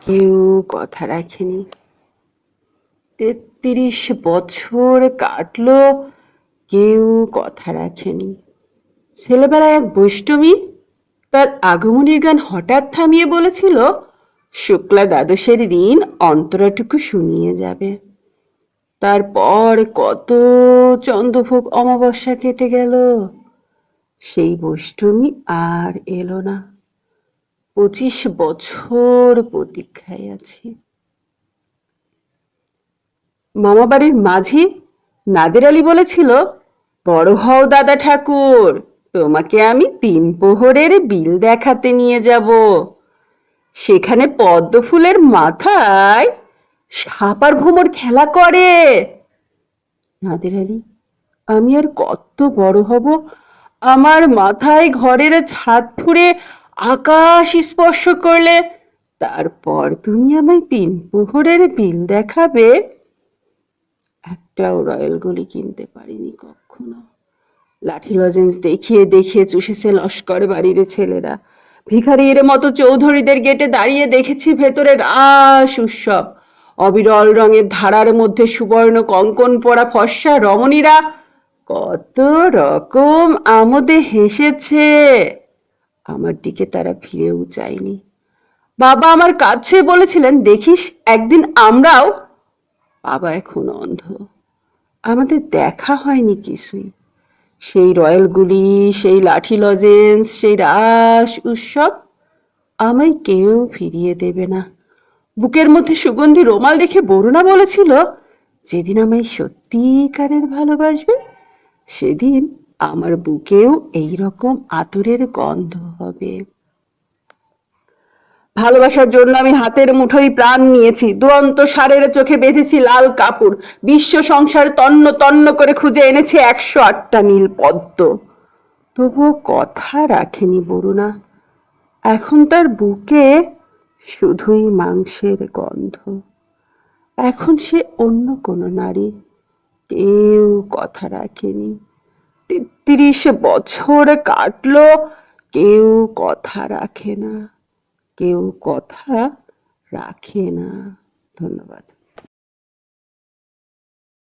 কেউ কথা রাখেনি। ৩৩ বছর কাটলো, কেউ কথা রাখেনি। ছেলেবেলায় এক বৈষ্ণবী তার আগমনীর গান হঠাৎ থামিয়ে বলেছিল, শুক্লা দ্বাদশের দিন অন্তরাটুকু শুনিয়ে যাবে। তারপর কত চন্দ্রভোগ অমাবস্যা কেটে গেল, সেই বৈষ্ণবী আর এলো না। ২৫ বছর প্রতীক্ষায় আছি। মামাবাড়ির মাঝি নাদের আলী বলেছিল, বড় হও দাদা ঠাকুর, তোমাকে আমি ৩ প্রহরের বিল দেখাতে নিয়ে যাব। সেখানে পদ্ম ফুলের মাথায় সাপ আর ভোমর খেলা করে। নাদের আলী, আমি আর কত বড় হব? আমার মাথায় ঘরের ছাদ ফুঁড়ে আকাশ স্পর্শ করলে তারপর তুমি আমায় ৩ প্রহরের বিল দেখাবে? একটাও রয়্যাল গলি কিনতে পারিনি কখনো। লাঠি লজেন্স দেখিয়ে দেখিয়ে চুষেছে লস্কর বাড়ির ছেলেরা। ভিখারির মতো চৌধুরীদের গেটে দাঁড়িয়ে দেখেছি ভেতরে রাস উৎসব। অবিরল রঙের ধারার মধ্যে সুবর্ণ কঙ্কন পরা ফর্সা রমণীরা কত রকম আমোদে হেসেছে। আমার দিকে তারা ফিরেও চায়নি। বাবা আমার কাছে বলেছিলেন, দেখিস একদিন আমরাও। বাবা এখন অন্ধ, আমাদের দেখা হয়নি কিছুই। সেই রয়্যালগুলি, সেই লাঠি লজেন্স, সেই রাস উৎসব আমায় কেউ ফিরিয়ে দেবে না। বুকের মধ্যে সুগন্ধি রোমাল রেখে বরুণা বলেছিল, যেদিন আমায় সত্যিকারের ভালোবাসবে সেদিন আমার বুকেও এই রকম আতরের গন্ধ হবে। ভালোবাসার জন্য আমি হাতের মুঠোয় প্রাণ নিয়েছি, দুরন্ত ষাঁড়ের চোখে বেঁধেছি লাল কাপড়, বিশ্ব সংসার তন্ন তন্ন করে খুঁজে এনেছি ১০৮টা নীল পদ্ম। তবুও কথা রাখেনি বরুণা। এখন তার বুকে শুধুই মাংসের গন্ধ। এখন সে অন্য কোনো নারী। কেউ কথা রাখেনি। ৩৩ বছর কাটলো, কেউ কথা রাখে না, কেউ কথা রাখে না। ধন্যবাদ।